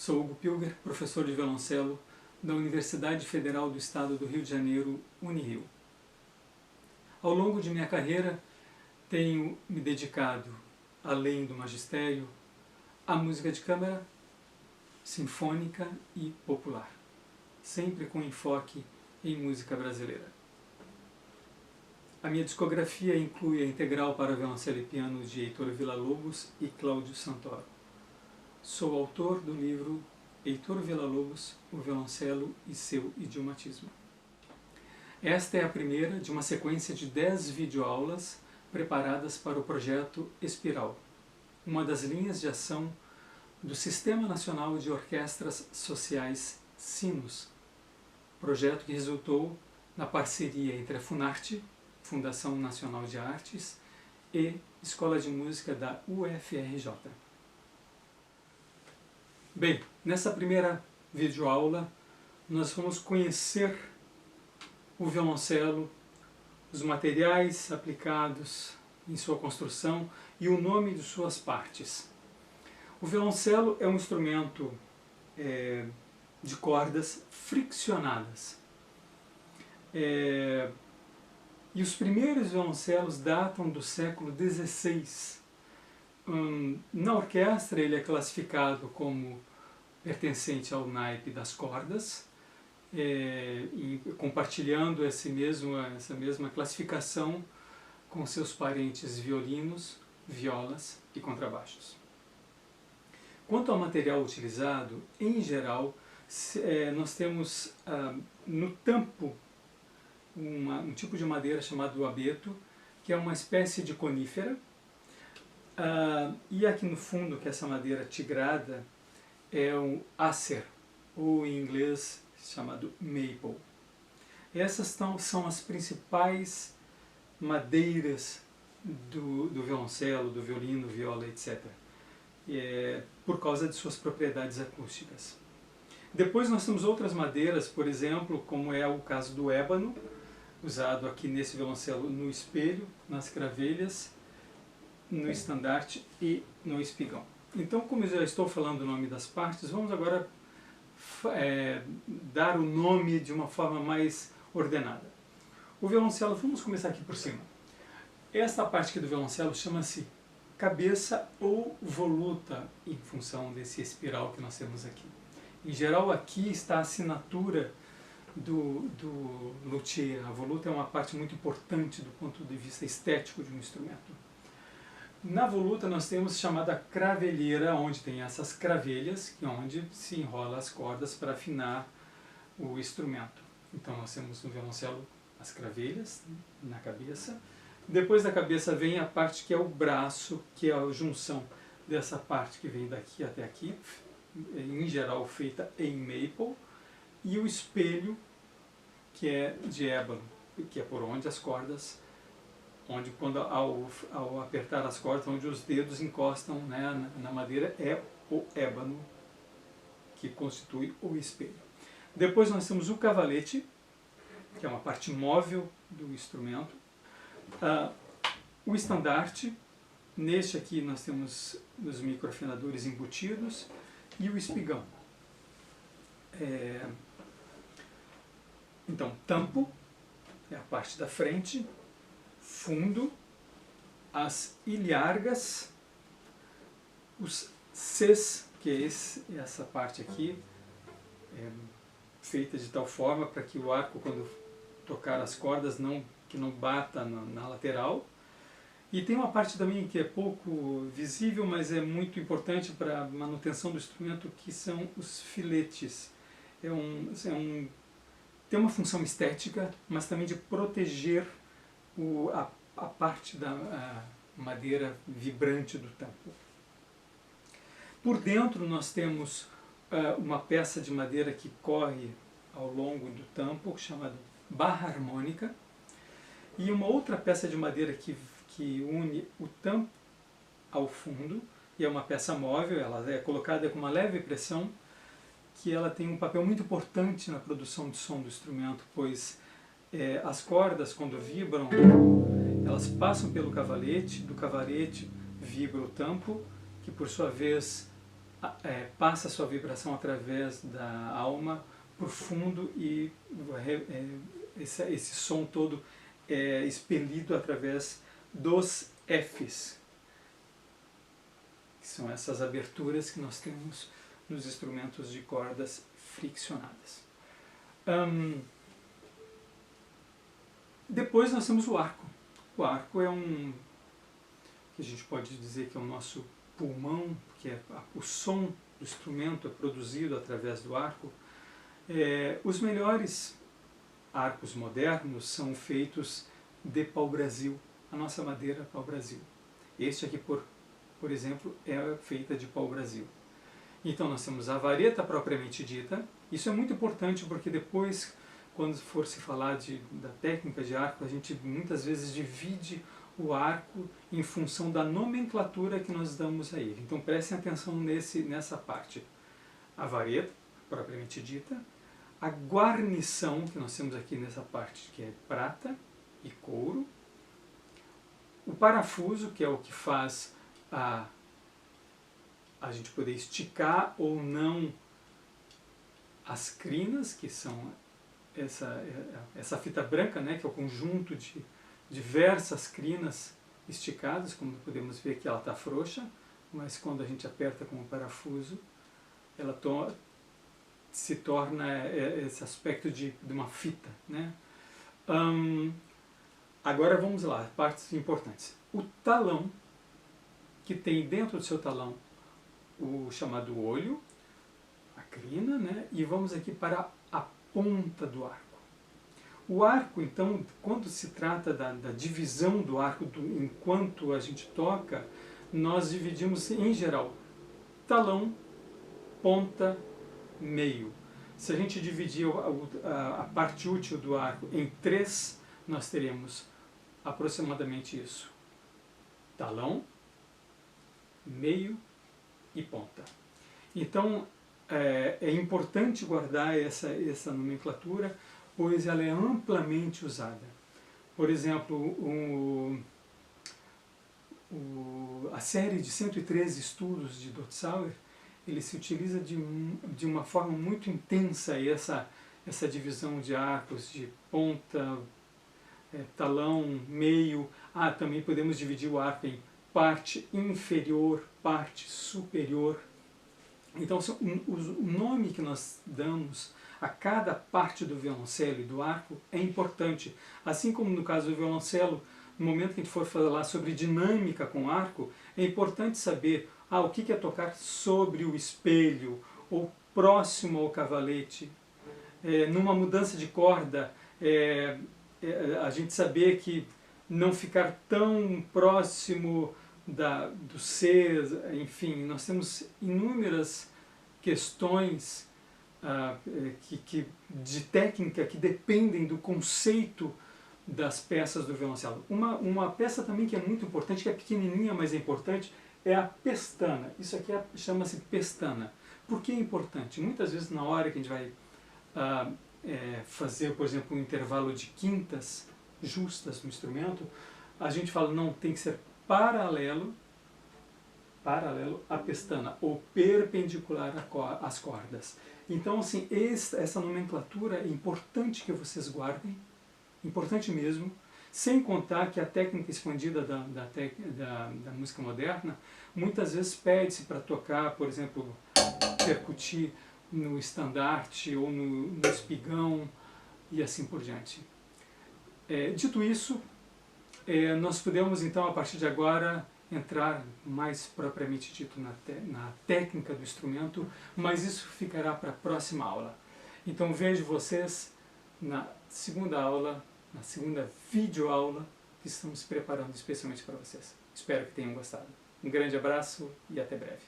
Sou Hugo Pilger, professor de violoncelo da Universidade Federal do Estado do Rio de Janeiro, Unirio. Ao longo de minha carreira, tenho me dedicado, além do magistério, à música de câmara, sinfônica e popular, sempre com enfoque em música brasileira. A minha discografia inclui a integral para violoncelo e piano de Heitor Villa-Lobos e Cláudio Santoro. Sou autor do livro Heitor Villa-Lobos, o violoncelo e seu idiomatismo. Esta é a primeira de uma sequência de 10 videoaulas preparadas para o projeto Espiral, uma das linhas de ação do Sistema Nacional de Orquestras Sociais Sinos, projeto que resultou na parceria entre a Funarte, Fundação Nacional de Artes, e Escola de Música da UFRJ. Bem, nessa primeira videoaula nós vamos conhecer o violoncelo, os materiais aplicados em sua construção e o nome de suas partes. O violoncelo é um instrumento de cordas friccionadas. E os primeiros violoncelos datam do século XVI. Na orquestra ele é classificado como pertencente ao naipe das cordas, compartilhando essa mesma classificação com seus parentes violinos, violas e contrabaixos. Quanto ao material utilizado, em geral, nós temos no tampo um tipo de madeira chamado abeto, que é uma espécie de conífera, e aqui no fundo, que é essa madeira tigrada, é um acer, ou em inglês chamado maple. Essas são as principais madeiras do violoncelo, do violino, viola, etc. Por causa de suas propriedades acústicas. Depois nós temos outras madeiras, por exemplo, como é o caso do ébano, usado aqui nesse violoncelo no espelho, nas cravelhas, no estandarte e no espigão. Então, como eu já estou falando o nome das partes, vamos agora dar o nome de uma forma mais ordenada. O violoncelo, vamos começar aqui por cima. Esta parte aqui do violoncelo chama-se cabeça ou voluta, em função desse espiral que nós temos aqui. Em geral, aqui está a assinatura do luthier. A voluta é uma parte muito importante do ponto de vista estético de um instrumento. Na voluta nós temos chamada cravelheira, onde tem essas cravelhas, que é onde se enrola as cordas para afinar o instrumento. Então nós temos no violoncelo as cravelhas na cabeça. Depois da cabeça vem a parte que é o braço, que é a junção dessa parte que vem daqui até aqui, em geral feita em maple, e o espelho, que é de ébano, que é por onde as cordas, ao apertar as cordas, onde os dedos encostam, né, na madeira, é o ébano que constitui o espelho. Depois nós temos o cavalete, que é uma parte móvel do instrumento, o estandarte, neste aqui nós temos os microafinadores embutidos, e o espigão. Então, tampo é a parte da frente, fundo, as ilhargas, os Cs, que é essa parte aqui, feita de tal forma para que o arco, quando tocar as cordas, que não bata na lateral. E tem uma parte também que é pouco visível, mas é muito importante para a manutenção do instrumento, que são os filetes. Tem uma função estética, mas também de proteger a parte da madeira vibrante do tampo. Por dentro nós temos uma peça de madeira que corre ao longo do tampo, chamada barra harmônica, e uma outra peça de madeira que une o tampo ao fundo, e é uma peça móvel, ela é colocada com uma leve pressão, que ela tem um papel muito importante na produção de som do instrumento, pois as cordas, quando vibram, elas passam pelo cavalete, do cavalete vibra o tampo, que por sua vez passa a sua vibração através da alma profundo e esse som todo é expelido através dos Fs, que são essas aberturas que nós temos nos instrumentos de cordas friccionadas. Depois nós temos o arco. O arco é que a gente pode dizer que é o nosso pulmão, que é o som do instrumento é produzido através do arco. Os melhores arcos modernos são feitos de pau-brasil, a nossa madeira pau-brasil. Este aqui, por exemplo, é feita de pau-brasil. Então nós temos a vareta propriamente dita. Isso é muito importante porque depois, quando for se falar da técnica de arco, a gente muitas vezes divide o arco em função da nomenclatura que nós damos a ele. Então prestem atenção nessa parte. A vareta, propriamente dita, a guarnição, que nós temos aqui nessa parte, que é prata e couro, o parafuso, que é o que faz a gente poder esticar ou não as crinas, que são essa fita branca, né, que é o conjunto de diversas crinas esticadas, como podemos ver que ela está frouxa, mas quando a gente aperta com o parafuso, ela se torna esse aspecto de uma fita, né? Agora vamos lá, partes importantes. O talão, que tem dentro do seu talão o chamado olho, a crina, né? E vamos aqui para a ponta do arco. O arco, então, quando se trata da divisão do arco enquanto a gente toca, nós dividimos em geral talão, ponta, meio. Se a gente dividir a parte útil do arco em 3, nós teremos aproximadamente isso: talão, meio e ponta. Então é importante guardar essa nomenclatura, pois ela é amplamente usada. Por exemplo, a série de 113 estudos de Dotzauer, ele se utiliza de uma forma muito intensa essa divisão de arcos, de ponta, talão, meio. Também podemos dividir o arco em parte inferior, parte superior. Então, o nome que nós damos a cada parte do violoncelo e do arco é importante. Assim como no caso do violoncelo, no momento que a gente for falar sobre dinâmica com arco, é importante saber o que é tocar sobre o espelho ou próximo ao cavalete. Numa mudança de corda, a gente saber que não ficar tão próximo do C, enfim, nós temos inúmeras questões de técnica que dependem do conceito das peças do violoncelo. Uma peça também que é muito importante, que é pequenininha, mas é importante, é a pestana. Isso aqui chama-se pestana. Por que é importante? Muitas vezes na hora que a gente vai fazer, por exemplo, um intervalo de quintas justas no instrumento, a gente fala, não, tem que ser paralelo à pestana, ou perpendicular às cordas. Então, assim, essa nomenclatura é importante que vocês guardem, importante mesmo, sem contar que a técnica expandida da música moderna, muitas vezes pede-se para tocar, por exemplo, percutir no estandarte ou no espigão e assim por diante. Dito isso, nós podemos então, a partir de agora, entrar mais propriamente dito na técnica do instrumento, mas isso ficará para a próxima aula. Então vejo vocês na segunda aula, na segunda videoaula que estamos preparando especialmente para vocês. Espero que tenham gostado. Um grande abraço e até breve.